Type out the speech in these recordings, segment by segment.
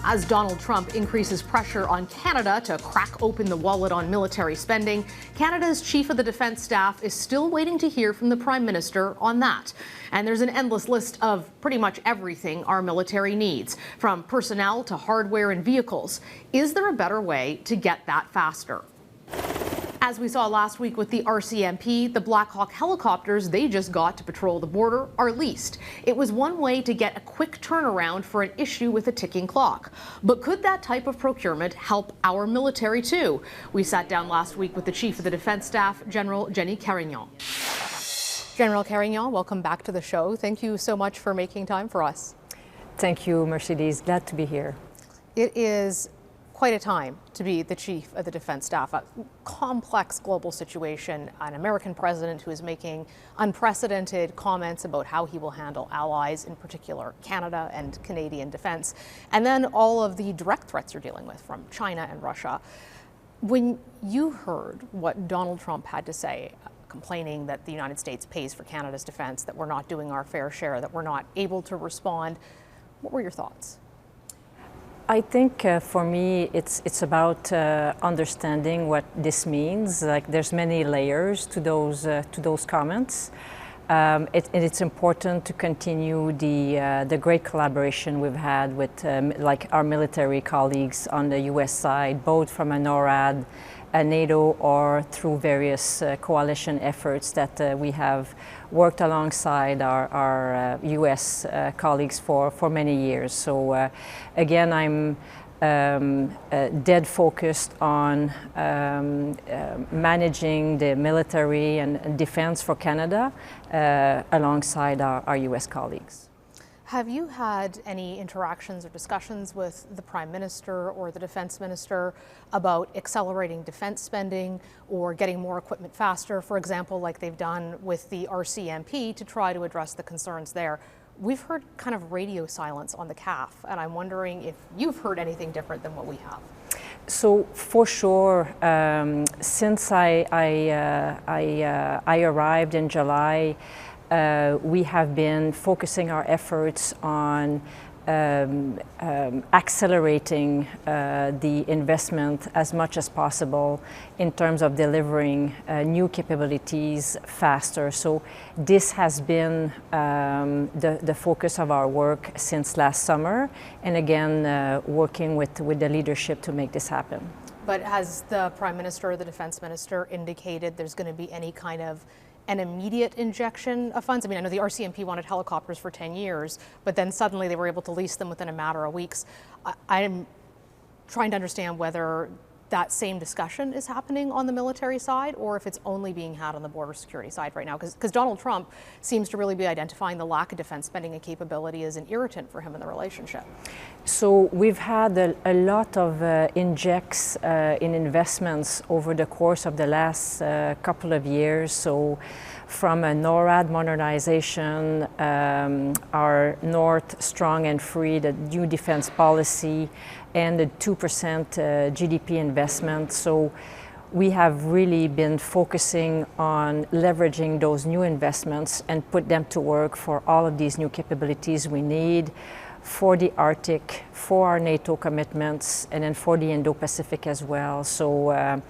As Donald Trump increases pressure on Canada to crack open the wallet on military spending, Canada's Chief of the Defence Staff is still waiting to hear from the Prime Minister on that. And there's an endless list of pretty much everything our military needs, from personnel to hardware and vehicles. Is there a better way to get that faster? As we saw last week with the RCMP, the Black Hawk helicopters they just got to patrol the border are leased. It was one way to get a quick turnaround for an issue with a ticking clock. But could that type of procurement help our military too? We sat down last week with the Chief of the Defence Staff, General Jennie Carignan. General Carignan, welcome back to the show. Thank you so much for making time for us. Thank you, Mercedes. Glad to be here. It is quite a time to be the Chief of the Defence Staff. A complex global situation, an American president who is making unprecedented comments about how he will handle allies, in particular Canada and Canadian defence, and then all of the direct threats you're dealing with from China and Russia. When you heard what Donald Trump had to say, complaining that the United States pays for Canada's defence, that we're not doing our fair share, that we're not able to respond, what were your thoughts? I think for me, it's about understanding what this means. Like, there's many layers to those comments. It's important to continue the great collaboration we've had with like our military colleagues on the U.S. side, both from a NORAD, a NATO, or through various coalition efforts that we have worked alongside our U.S. colleagues for many years. So again, I'm dead focused on managing the military and defense for Canada alongside our U.S. colleagues. Have you had any interactions or discussions with the Prime Minister or the Defence Minister about accelerating defence spending or getting more equipment faster, for example, like they've done with the RCMP to try to address the concerns there? We've heard kind of radio silence on the CAF, and I'm wondering if you've heard anything different than what we have. So for sure, since I arrived in July, we have been focusing our efforts on accelerating the investment as much as possible in terms of delivering new capabilities faster. So this has been the focus of our work since last summer, and again working with the leadership to make this happen. But has the Prime Minister or the Defence Minister indicated there's going to be any kind of an immediate injection of funds? I mean, I know the RCMP wanted helicopters for 10 years, but then suddenly they were able to lease them within a matter of weeks. I'm trying to understand whether that same discussion is happening on the military side or if it's only being had on the border security side right now, because Donald Trump seems to really be identifying the lack of defense spending and capability as an irritant for him in the relationship. So we've had a lot of injects in investments over the course of the last couple of years. So from a NORAD modernization, our North Strong and Free, the new defense policy, and the 2% GDP investment. So we have really been focusing on leveraging those new investments and put them to work for all of these new capabilities we need for the Arctic, for our NATO commitments, and then for the Indo-Pacific as well. So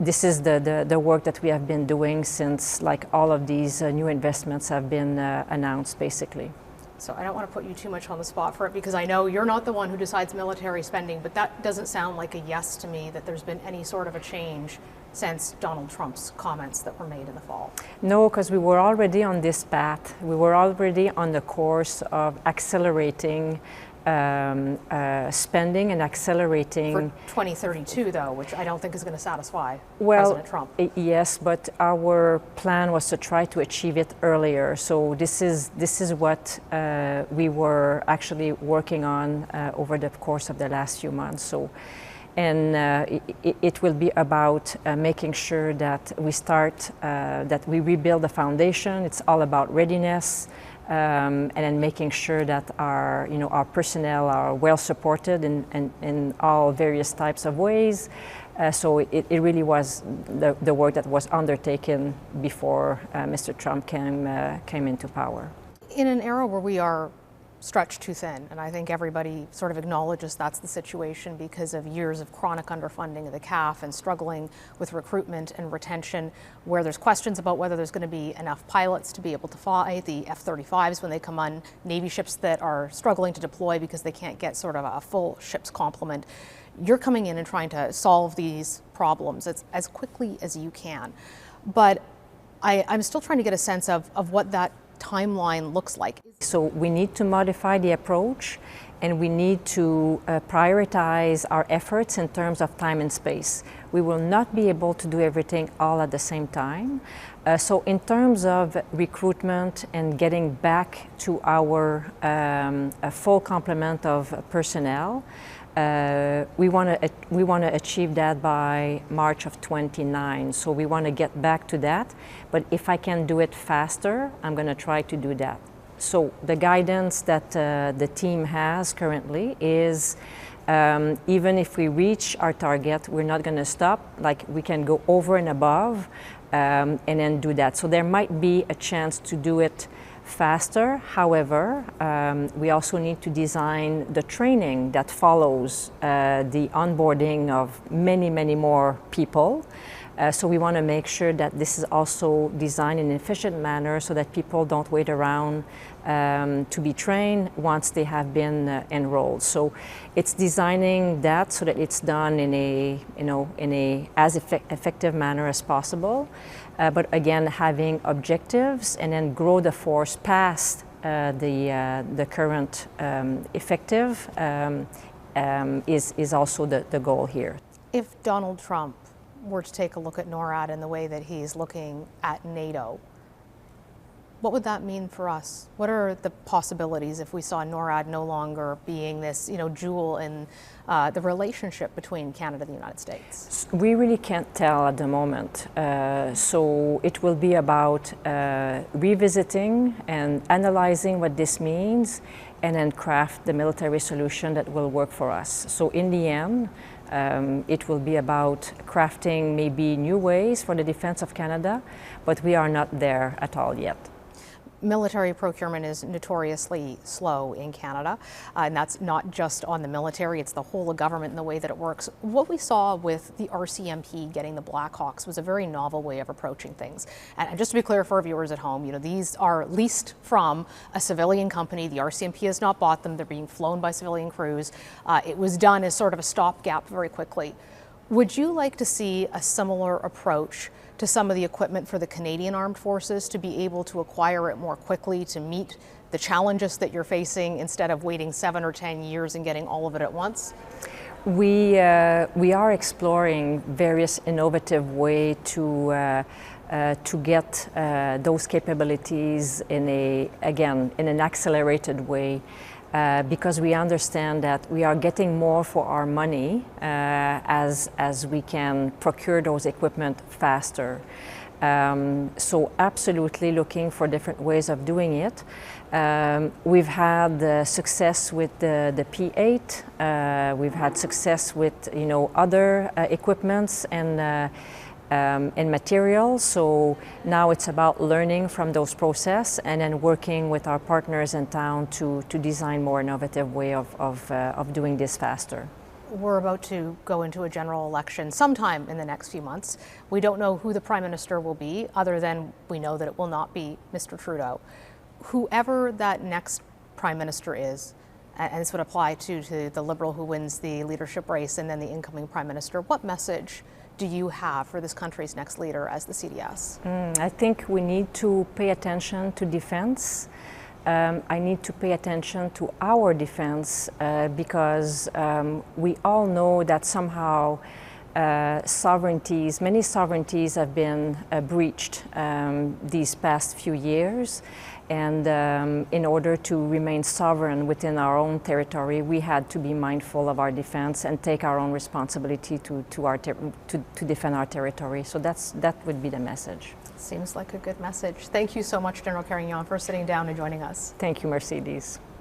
this is the work that we have been doing since like all of these new investments have been announced, basically. So I don't want to put you too much on the spot for it, because I know you're not the one who decides military spending, but that doesn't sound like a yes to me, that there's been any sort of a change since Donald Trump's comments that were made in the fall. No, because we were already on this path. We were already on the course of accelerating spending and accelerating. For 2032, though, which I don't think is going to satisfy President Trump. Yes, but our plan was to try to achieve it earlier. So this is what we were actually working on over the course of the last few months. So, and it will be about making sure that we start, that we rebuild the foundation. It's all about readiness. And then making sure that our personnel are well supported in all various types of ways. So it really was the work that was undertaken before Mr. Trump came into power. In an era where we are stretched too thin, and I think everybody sort of acknowledges that's the situation because of years of chronic underfunding of the CAF and struggling with recruitment and retention, where there's questions about whether there's going to be enough pilots to be able to fly the F-35s when they come on, Navy ships that are struggling to deploy because they can't get sort of a full ship's complement. You're coming in and trying to solve these problems as quickly as you can, but I'm still trying to get a sense of what that timeline looks like. So we need to modify the approach, and we need to prioritize our efforts in terms of time and space. We will not be able to do everything all at the same time. So in terms of recruitment and getting back to our a full complement of personnel, we want to achieve that by March of 29. So we want to get back to that. But if I can do it faster, I'm going to try to do that. So the guidance that the team has currently is even if we reach our target, we're not going to stop. Like, we can go over and above and then do that. So there might be a chance to do it faster. However, we also need to design the training that follows the onboarding of many, many more people. So we want to make sure that this is also designed in an efficient manner so that people don't wait around to be trained once they have been enrolled. So it's designing that so that it's done in a, in a as effective manner as possible. But again, having objectives and then grow the force past the current effective is also the goal here. If Donald Trump were to take a look at NORAD and the way that he's looking at NATO, what would that mean for us? What are the possibilities if we saw NORAD no longer being this, jewel in the relationship between Canada and the United States? We really can't tell at the moment. So it will be about revisiting and analyzing what this means, and then craft the military solution that will work for us. So in the end, it will be about crafting maybe new ways for the defense of Canada, but we are not there at all yet. Military procurement is notoriously slow in Canada, and that's not just on the military, it's the whole of government and the way that it works. What we saw with the RCMP getting the Blackhawks was a very novel way of approaching things. And just to be clear for our viewers at home, these are leased from a civilian company. The RCMP has not bought them. They're being flown by civilian crews. It was done as sort of a stopgap very quickly. Would you like to see a similar approach to some of the equipment for the Canadian Armed Forces to be able to acquire it more quickly to meet the challenges that you're facing instead of waiting 7 or 10 years and getting all of it at once? We are exploring various innovative ways to get those capabilities in an accelerated way. Because we understand that we are getting more for our money as we can procure those equipment faster. So absolutely looking for different ways of doing it. We've had success with the P8. We've had success with other equipments and materials. So now it's about learning from those processes and then working with our partners in town to design more innovative way of doing this faster. We're about to go into a general election sometime in the next few months. We don't know who the Prime Minister will be, other than we know that it will not be Mr. Trudeau. Whoever that next Prime Minister is, and this would apply to the Liberal who wins the leadership race and then the incoming Prime Minister, what message do you have for this country's next leader as the CDS? I think we need to pay attention to defense. I need to pay attention to our defense because we all know that somehow many sovereignties have been breached these past few years. And in order to remain sovereign within our own territory, we had to be mindful of our defense and take our own responsibility to defend our territory. So that would be the message. Seems like a good message. Thank you so much, General Carignan, for sitting down and joining us. Thank you, Mercedes.